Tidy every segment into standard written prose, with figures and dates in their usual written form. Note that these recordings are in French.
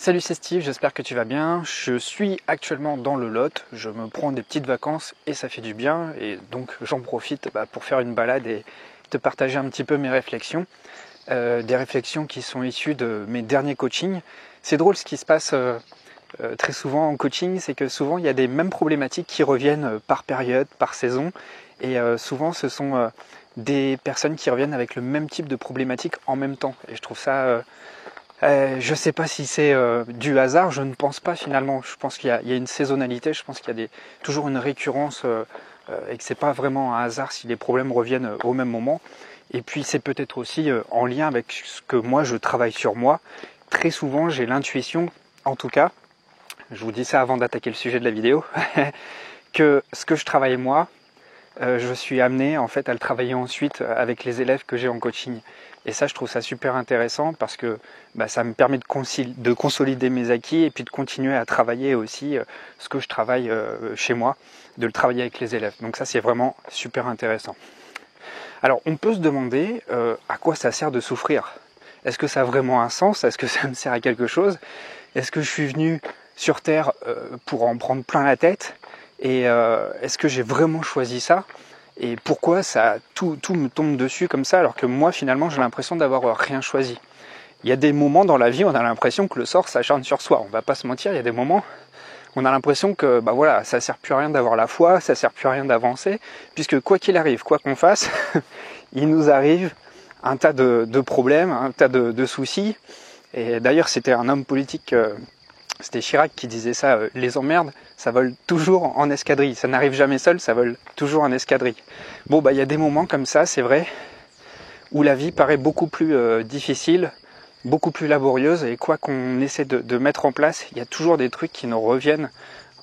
Salut, c'est Steve, j'espère que tu vas bien. Je suis actuellement dans le Lot, je me prends des petites vacances et ça fait du bien. Et donc j'en profite pour faire une balade et te partager un petit peu mes réflexions. Des réflexions qui sont issues de mes derniers coachings. C'est drôle ce qui se passe très souvent en coaching, c'est que souvent il y a des mêmes problématiques qui reviennent par période, par saison. Et souvent ce sont des personnes qui reviennent avec le même type de problématiques en même temps. Et je trouve ça... je ne sais pas si c'est du hasard, je ne pense pas finalement. Je pense qu'il y a une saisonnalité, je pense qu'il y a toujours une récurrence et que ce n'est pas vraiment un hasard si les problèmes reviennent au même moment. Et puis c'est peut-être aussi en lien avec ce que moi je travaille sur moi. Très souvent j'ai l'intuition, en tout cas, je vous dis ça avant d'attaquer le sujet de la vidéo, que ce que je travaille moi, je suis amené en fait à le travailler ensuite avec les élèves que j'ai en coaching. Et ça, je trouve ça super intéressant parce que ça me permet de consolider mes acquis et puis de continuer à travailler aussi ce que je travaille chez moi, de le travailler avec les élèves. Donc ça, c'est vraiment super intéressant. Alors, on peut se demander à quoi ça sert de souffrir. Est-ce que ça a vraiment un sens? Est-ce que ça me sert à quelque chose? Est-ce que je suis venu sur Terre pour en prendre plein la tête? Et est-ce que j'ai vraiment choisi ça? Et pourquoi tout me tombe dessus comme ça alors que moi finalement j'ai l'impression d'avoir rien choisi. Il y a des moments dans la vie où on a l'impression que le sort s'acharne sur soi. On va pas se mentir, il y a des moments où on a l'impression que ça sert plus à rien d'avoir la foi, ça sert plus à rien d'avancer, puisque quoi qu'il arrive, quoi qu'on fasse, il nous arrive un tas de problèmes, un tas de soucis. Et d'ailleurs c'était un homme politique, c'était Chirac qui disait ça, les emmerdes, ça vole toujours en escadrille. Ça n'arrive jamais seul, ça vole toujours en escadrille. Bon, il y a des moments comme ça, c'est vrai, où la vie paraît beaucoup plus difficile, beaucoup plus laborieuse. Et quoi qu'on essaie de mettre en place, il y a toujours des trucs qui nous reviennent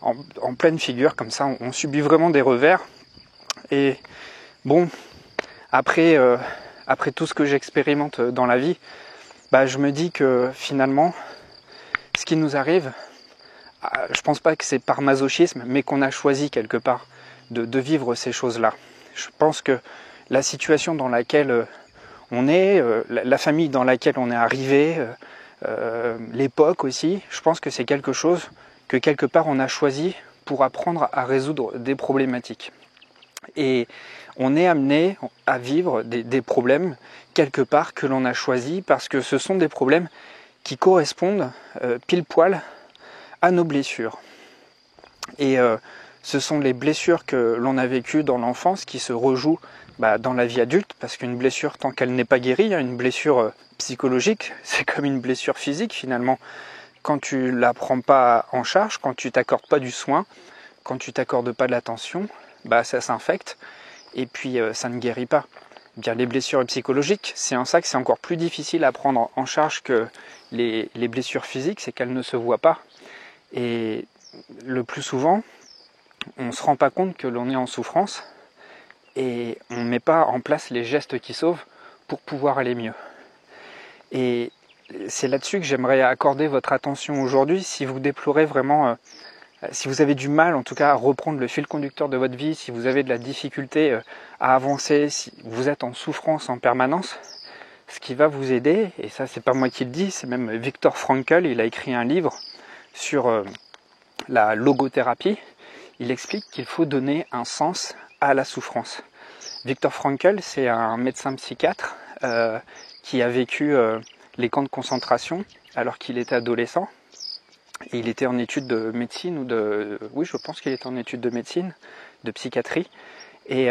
en pleine figure. Comme ça, on subit vraiment des revers. Et bon, après tout ce que j'expérimente dans la vie, je me dis que finalement, ce qui nous arrive, je pense pas que c'est par masochisme, mais qu'on a choisi quelque part de vivre ces choses-là. Je pense que la situation dans laquelle on est, la famille dans laquelle on est arrivé, l'époque aussi, je pense que c'est quelque chose que quelque part on a choisi pour apprendre à résoudre des problématiques. Et on est amené à vivre des problèmes quelque part que l'on a choisi parce que ce sont des problèmes qui correspondent pile poil à nos blessures. Et ce sont les blessures que l'on a vécues dans l'enfance qui se rejouent dans la vie adulte, parce qu'une blessure, tant qu'elle n'est pas guérie, une blessure psychologique, c'est comme une blessure physique finalement. Quand tu la prends pas en charge, quand tu t'accordes pas du soin, quand tu t'accordes pas de l'attention, ça s'infecte et puis ça ne guérit pas. Bien, les blessures psychologiques, c'est en ça que c'est encore plus difficile à prendre en charge que les blessures physiques, c'est qu'elles ne se voient pas. Et le plus souvent, on ne se rend pas compte que l'on est en souffrance et on ne met pas en place les gestes qui sauvent pour pouvoir aller mieux. Et c'est là-dessus que j'aimerais accorder votre attention aujourd'hui. Si vous déplorez vraiment, si vous avez du mal en tout cas à reprendre le fil conducteur de votre vie, si vous avez de la difficulté à avancer, si vous êtes en souffrance en permanence, ce qui va vous aider, et ça c'est pas moi qui le dis, c'est même Viktor Frankl, il a écrit un livre sur la logothérapie. Il explique qu'il faut donner un sens à la souffrance. Viktor Frankl, c'est un médecin psychiatre qui a vécu les camps de concentration alors qu'il était adolescent. Et il était en études de médecine oui, je pense qu'il était en études de médecine, de psychiatrie. Et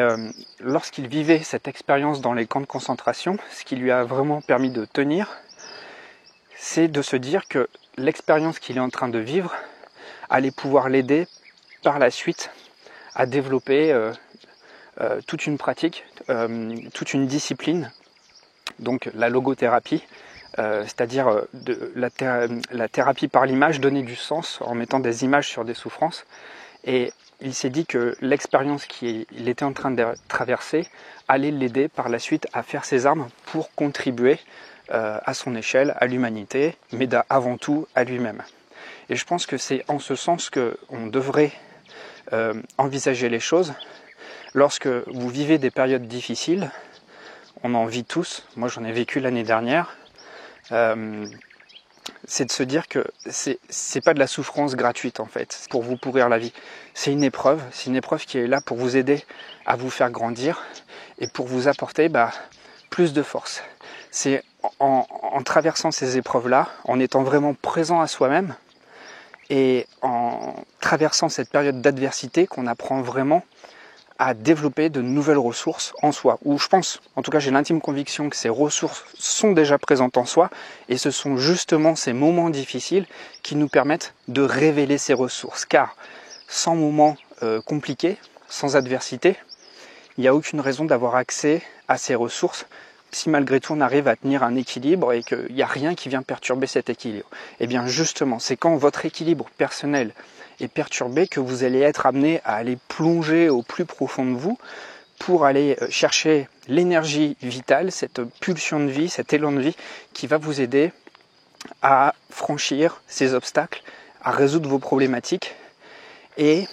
lorsqu'il vivait cette expérience dans les camps de concentration, ce qui lui a vraiment permis de tenir, c'est de se dire que l'expérience qu'il est en train de vivre allait pouvoir l'aider par la suite à développer toute une pratique, toute une discipline, donc la logothérapie, c'est-à-dire la thérapie par l'image, donner du sens en mettant des images sur des souffrances. Et il s'est dit que l'expérience qu'il était en train de traverser allait l'aider par la suite à faire ses armes pour contribuer à son échelle, à l'humanité, mais avant tout à lui-même. Et je pense que c'est en ce sens qu'on devrait envisager les choses. Lorsque vous vivez des périodes difficiles, on en vit tous, moi j'en ai vécu l'année dernière, c'est de se dire que c'est pas de la souffrance gratuite en fait, pour vous pourrir la vie. C'est une épreuve qui est là pour vous aider à vous faire grandir et pour vous apporter plus de force. C'est en traversant ces épreuves-là, en étant vraiment présent à soi-même et en traversant cette période d'adversité qu'on apprend vraiment à développer de nouvelles ressources en soi. Ou je pense, en tout cas j'ai l'intime conviction que ces ressources sont déjà présentes en soi et ce sont justement ces moments difficiles qui nous permettent de révéler ces ressources. Car sans moments compliqués, sans adversité, il n'y a aucune raison d'avoir accès à ces ressources si malgré tout on arrive à tenir un équilibre et qu'il n'y a rien qui vient perturber cet équilibre. Et bien justement, c'est quand votre équilibre personnel est perturbé que vous allez être amené à aller plonger au plus profond de vous pour aller chercher l'énergie vitale, cette pulsion de vie, cet élan de vie qui va vous aider à franchir ces obstacles, à résoudre vos problématiques et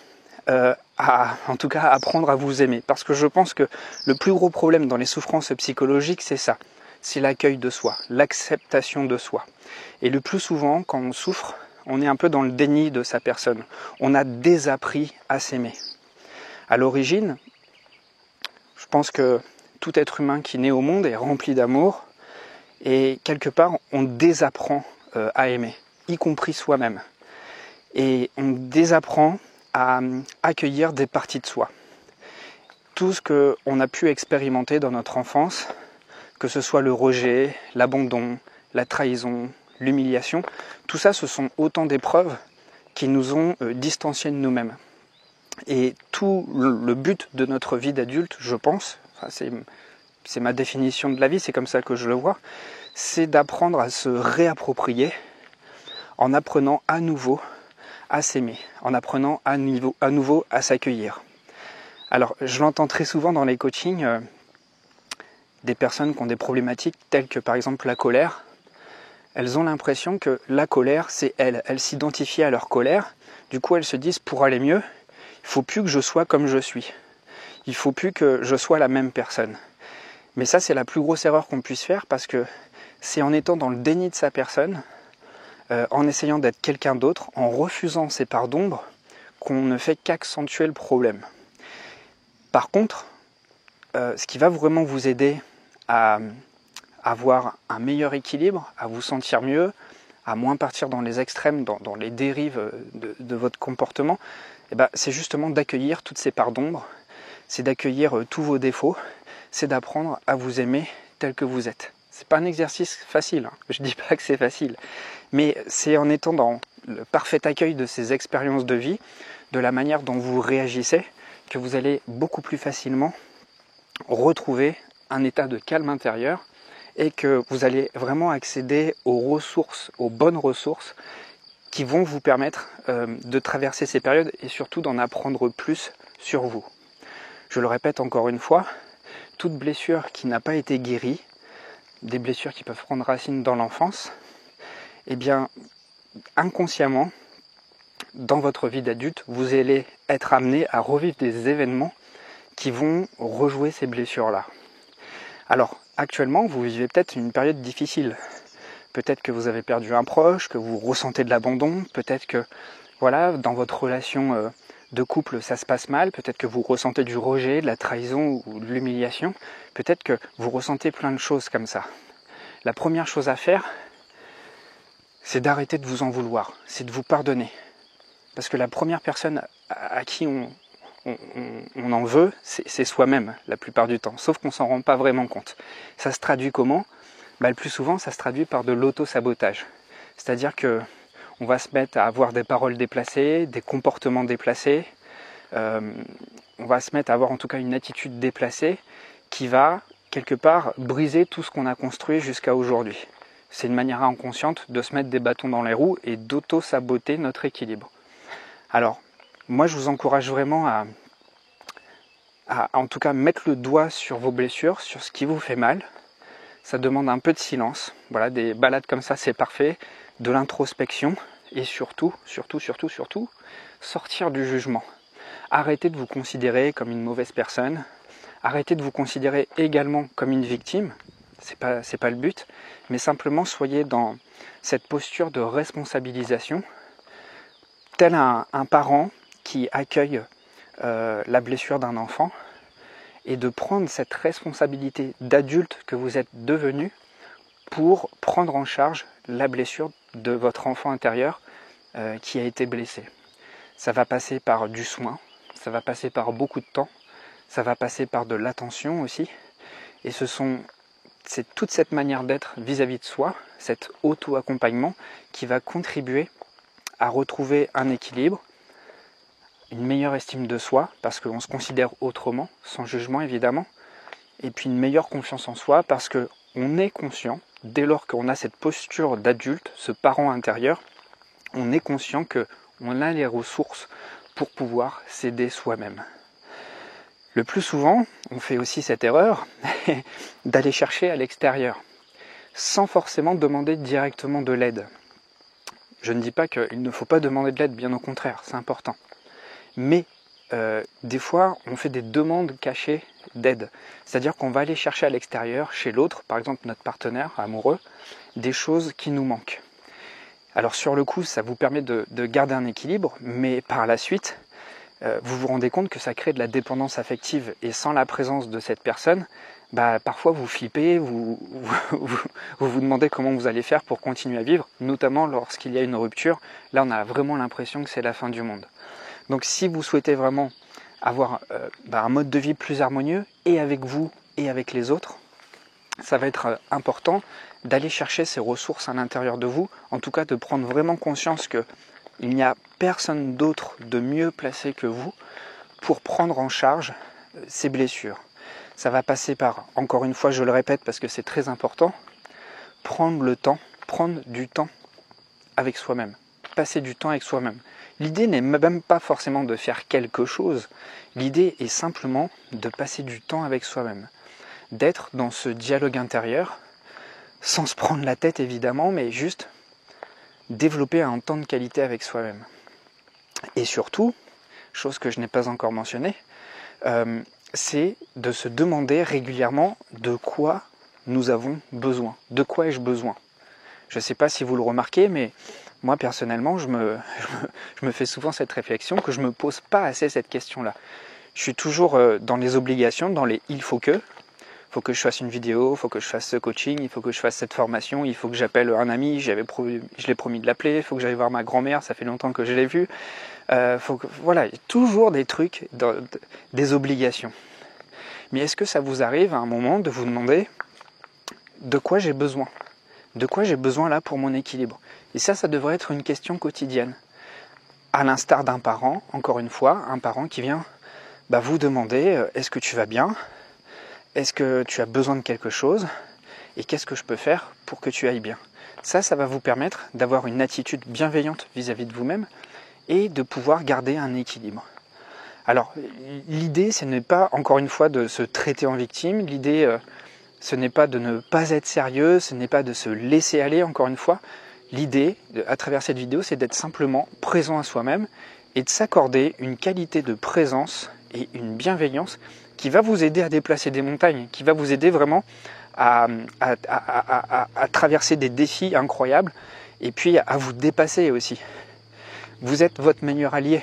en tout cas apprendre à vous aimer. Parce que je pense que le plus gros problème dans les souffrances psychologiques, c'est ça. C'est l'accueil de soi, l'acceptation de soi. Et le plus souvent, quand on souffre, on est un peu dans le déni de sa personne. On a désappris à s'aimer. À l'origine, je pense que tout être humain qui naît au monde est rempli d'amour et quelque part, on désapprend à aimer, y compris soi-même. Et on désapprend à accueillir des parties de soi. Tout ce qu'on a pu expérimenter dans notre enfance, que ce soit le rejet, l'abandon, la trahison, l'humiliation, tout ça ce sont autant d'épreuves qui nous ont distanciés de nous-mêmes. Et tout le but de notre vie d'adulte, je pense, c'est ma définition de la vie, c'est comme ça que je le vois, c'est d'apprendre à se réapproprier en apprenant à nouveau à s'aimer, en apprenant à nouveau à s'accueillir. Alors, je l'entends très souvent dans les coachings, des personnes qui ont des problématiques telles que par exemple la colère. Elles ont l'impression que la colère, c'est elles. Elles s'identifient à leur colère. Du coup, elles se disent, pour aller mieux, il ne faut plus que je sois comme je suis. Il ne faut plus que je sois la même personne. Mais ça, c'est la plus grosse erreur qu'on puisse faire parce que c'est en étant dans le déni de sa personne, en essayant d'être quelqu'un d'autre, en refusant ses parts d'ombre, qu'on ne fait qu'accentuer le problème. Par contre, ce qui va vraiment vous aider à avoir un meilleur équilibre, à vous sentir mieux, à moins partir dans les extrêmes, dans les dérives de votre comportement, c'est justement d'accueillir toutes ces parts d'ombre, c'est d'accueillir tous vos défauts, c'est d'apprendre à vous aimer tel que vous êtes. C'est pas un exercice facile, hein. Je dis pas que c'est facile, mais c'est en étant dans le parfait accueil de ces expériences de vie, de la manière dont vous réagissez, que vous allez beaucoup plus facilement retrouver un état de calme intérieur et que vous allez vraiment accéder aux ressources, aux bonnes ressources qui vont vous permettre de traverser ces périodes et surtout d'en apprendre plus sur vous. Je le répète encore une fois, toute blessure qui n'a pas été guérie, des blessures qui peuvent prendre racine dans l'enfance, eh bien, inconsciemment, dans votre vie d'adulte, vous allez être amené à revivre des événements qui vont rejouer ces blessures-là. Alors, actuellement, vous vivez peut-être une période difficile. Peut-être que vous avez perdu un proche, que vous ressentez de l'abandon, peut-être que, voilà, dans votre relation de couple, ça se passe mal, peut-être que vous ressentez du rejet, de la trahison ou de l'humiliation, peut-être que vous ressentez plein de choses comme ça. La première chose à faire, c'est d'arrêter de vous en vouloir, c'est de vous pardonner. Parce que la première personne à qui on en veut, c'est soi-même la plupart du temps, sauf qu'on ne s'en rend pas vraiment compte. Ça se traduit comment ? Le plus souvent, ça se traduit par de l'auto-sabotage. C'est-à-dire que on va se mettre à avoir des paroles déplacées, des comportements déplacés, on va se mettre à avoir en tout cas une attitude déplacée qui va, quelque part, briser tout ce qu'on a construit jusqu'à aujourd'hui. C'est une manière inconsciente de se mettre des bâtons dans les roues et d'auto-saboter notre équilibre. Alors, moi je vous encourage vraiment à en tout cas mettre le doigt sur vos blessures, sur ce qui vous fait mal. Ça demande un peu de silence. Voilà, des balades comme ça, c'est parfait. De l'introspection et surtout, sortir du jugement. Arrêtez de vous considérer comme une mauvaise personne. Arrêtez de vous considérer également comme une victime. c'est pas le but, mais simplement soyez dans cette posture de responsabilisation, tel un parent qui accueille la blessure d'un enfant, et de prendre cette responsabilité d'adulte que vous êtes devenu pour prendre en charge la blessure de votre enfant intérieur qui a été blessé. Ça va passer par du soin, ça va passer par beaucoup de temps, ça va passer par de l'attention aussi, et c'est toute cette manière d'être vis-à-vis de soi, cet auto-accompagnement qui va contribuer à retrouver un équilibre, une meilleure estime de soi, parce qu'on se considère autrement, sans jugement évidemment, et puis une meilleure confiance en soi, parce qu'on est conscient, dès lors qu'on a cette posture d'adulte, ce parent intérieur, on est conscient qu'on a les ressources pour pouvoir s'aider soi-même. Le plus souvent, on fait aussi cette erreur d'aller chercher à l'extérieur, sans forcément demander directement de l'aide. Je ne dis pas qu'il ne faut pas demander de l'aide, bien au contraire, c'est important. Mais des fois, on fait des demandes cachées d'aide. C'est-à-dire qu'on va aller chercher à l'extérieur, chez l'autre, par exemple notre partenaire amoureux, des choses qui nous manquent. Alors sur le coup, ça vous permet de garder un équilibre, mais par la suite, vous vous rendez compte que ça crée de la dépendance affective. Et sans la présence de cette personne, parfois vous flippez, vous demandez comment vous allez faire pour continuer à vivre, notamment lorsqu'il y a une rupture. Là, on a vraiment l'impression que c'est la fin du monde. Donc si vous souhaitez vraiment avoir un mode de vie plus harmonieux, et avec vous et avec les autres, ça va être important d'aller chercher ces ressources à l'intérieur de vous, en tout cas de prendre vraiment conscience qu'il n'y a personne d'autre de mieux placé que vous pour prendre en charge ces blessures. Ça va passer par, encore une fois je le répète parce que c'est très important, prendre du temps avec soi-même, passer du temps avec soi-même. L'idée n'est même pas forcément de faire quelque chose, l'idée est simplement de passer du temps avec soi-même, d'être dans ce dialogue intérieur, sans se prendre la tête évidemment, mais juste développer un temps de qualité avec soi-même. Et surtout, chose que je n'ai pas encore mentionnée, c'est de se demander régulièrement de quoi nous avons besoin, de quoi ai-je besoin. Je ne sais pas si vous le remarquez, mais moi personnellement, je me fais souvent cette réflexion que je ne me pose pas assez cette question-là. Je suis toujours dans les obligations, dans les « il faut que ». Il faut que je fasse une vidéo, il faut que je fasse ce coaching, il faut que je fasse cette formation, il faut que j'appelle un ami, je l'ai promis de l'appeler, il faut que j'aille voir ma grand-mère, ça fait longtemps que je l'ai vue. Voilà, toujours des trucs, des obligations. Mais est-ce que ça vous arrive à un moment de vous demander de quoi j'ai besoin ? De quoi j'ai besoin là pour mon équilibre ? Et ça devrait être une question quotidienne. À l'instar d'un parent, encore une fois, un parent qui vient vous demander est-ce que tu vas bien ? Est-ce que tu as besoin de quelque chose ? Et qu'est-ce que je peux faire pour que tu ailles bien ? Ça va vous permettre d'avoir une attitude bienveillante vis-à-vis de vous-même et de pouvoir garder un équilibre. Alors, l'idée, ce n'est pas, encore une fois, de se traiter en victime. L'idée, ce n'est pas de ne pas être sérieux, ce n'est pas de se laisser aller, encore une fois. L'idée, à travers cette vidéo, c'est d'être simplement présent à soi-même et de s'accorder une qualité de présence et une bienveillance qui va vous aider à déplacer des montagnes, qui va vous aider vraiment à traverser des défis incroyables et puis à vous dépasser aussi. Vous êtes votre meilleur allié.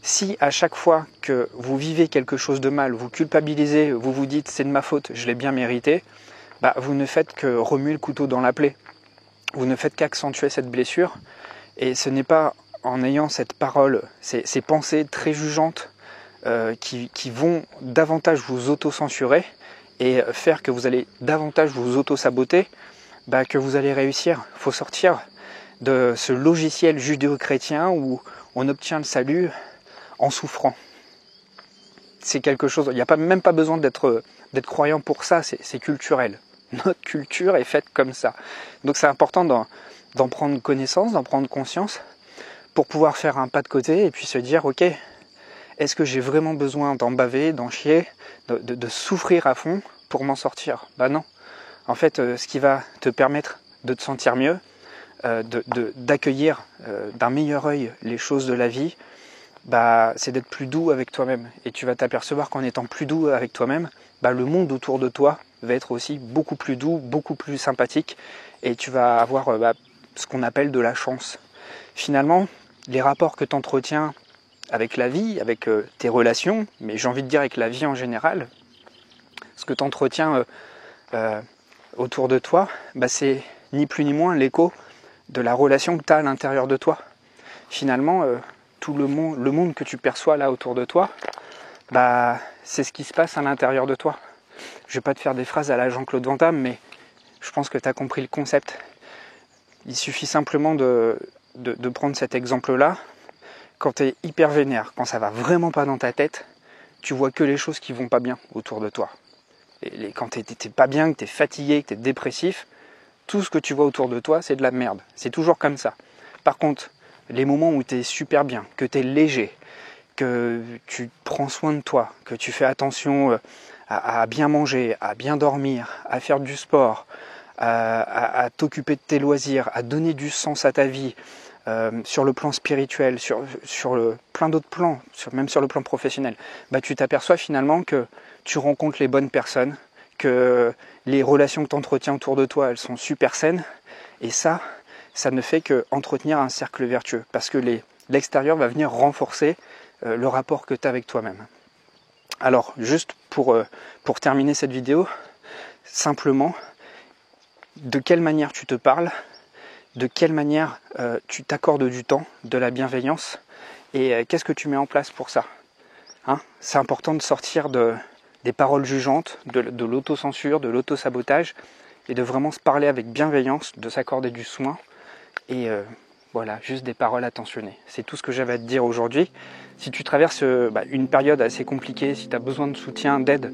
Si à chaque fois que vous vivez quelque chose de mal, vous culpabilisez, vous vous dites c'est de ma faute, je l'ai bien mérité, vous ne faites que remuer le couteau dans la plaie. Vous ne faites qu'accentuer cette blessure et ce n'est pas en ayant cette parole, ces pensées très jugeantes qui vont davantage vous auto-censurer et faire que vous allez davantage vous auto-saboter, que vous allez réussir. Il faut sortir de ce logiciel judéo-chrétien où on obtient le salut en souffrant. C'est quelque chose, il n'y a même pas besoin d'être croyant pour ça, c'est culturel. Notre culture est faite comme ça. Donc c'est important d'en prendre connaissance, d'en prendre conscience pour pouvoir faire un pas de côté et puis se dire ok, est-ce que j'ai vraiment besoin d'en baver, d'en chier, de souffrir à fond pour m'en sortir ? Non. En fait, ce qui va te permettre de te sentir mieux, d'accueillir d'un meilleur œil les choses de la vie, c'est d'être plus doux avec toi-même. Et tu vas t'apercevoir qu'en étant plus doux avec toi-même, le monde autour de toi va être aussi beaucoup plus doux, beaucoup plus sympathique, et tu vas avoir ce qu'on appelle de la chance. Finalement, les rapports que tu entretiens avec la vie, avec tes relations, mais j'ai envie de dire avec la vie en général, ce que tu entretiens autour de toi, c'est ni plus ni moins l'écho de la relation que tu as à l'intérieur de toi. Finalement, tout le monde que tu perçois là autour de toi, c'est ce qui se passe à l'intérieur de toi. Je ne vais pas te faire des phrases à la Jean-Claude Van Damme, mais je pense que tu as compris le concept. Il suffit simplement de prendre cet exemple-là. Quand tu es hyper vénère, quand ça va vraiment pas dans ta tête, tu vois que les choses qui vont pas bien autour de toi. Et quand tu n'es pas bien, que tu es fatigué, que tu es dépressif, tout ce que tu vois autour de toi, c'est de la merde. C'est toujours comme ça. Par contre, les moments où tu es super bien, que tu es léger, que tu prends soin de toi, que tu fais attention à bien manger, à bien dormir, à faire du sport, à t'occuper de tes loisirs, à donner du sens à ta vie, sur le plan spirituel, sur plein d'autres plans, même sur le plan professionnel, tu t'aperçois finalement que tu rencontres les bonnes personnes, que les relations que tu entretiens autour de toi, elles sont super saines, et ça ne fait qu'entretenir un cercle vertueux, parce que l'extérieur va venir renforcer le rapport que tu as avec toi-même. Alors, juste pour terminer cette vidéo, simplement, de quelle manière tu te parles, de quelle manière tu t'accordes du temps, de la bienveillance, et qu'est-ce que tu mets en place pour ça, C'est important de sortir des paroles jugeantes, de l'autocensure, de l'autosabotage, et de vraiment se parler avec bienveillance, de s'accorder du soin, et voilà, juste des paroles attentionnées. C'est tout ce que j'avais à te dire aujourd'hui. Si tu traverses une période assez compliquée, si tu as besoin de soutien, d'aide,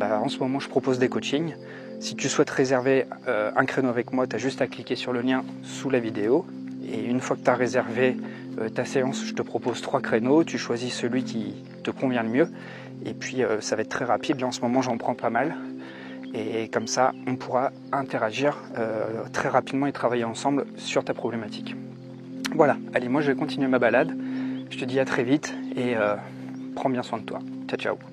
en ce moment je propose des coachings. Si tu souhaites réserver un créneau avec moi, tu as juste à cliquer sur le lien sous la vidéo. Et une fois que tu as réservé ta séance, je te propose 3 créneaux. Tu choisis celui qui te convient le mieux. Et puis ça va être très rapide. Là en ce moment j'en prends pas mal. Et comme ça, on pourra interagir très rapidement et travailler ensemble sur ta problématique. Voilà, allez, moi je vais continuer ma balade. Je te dis à très vite et prends bien soin de toi. Ciao, ciao.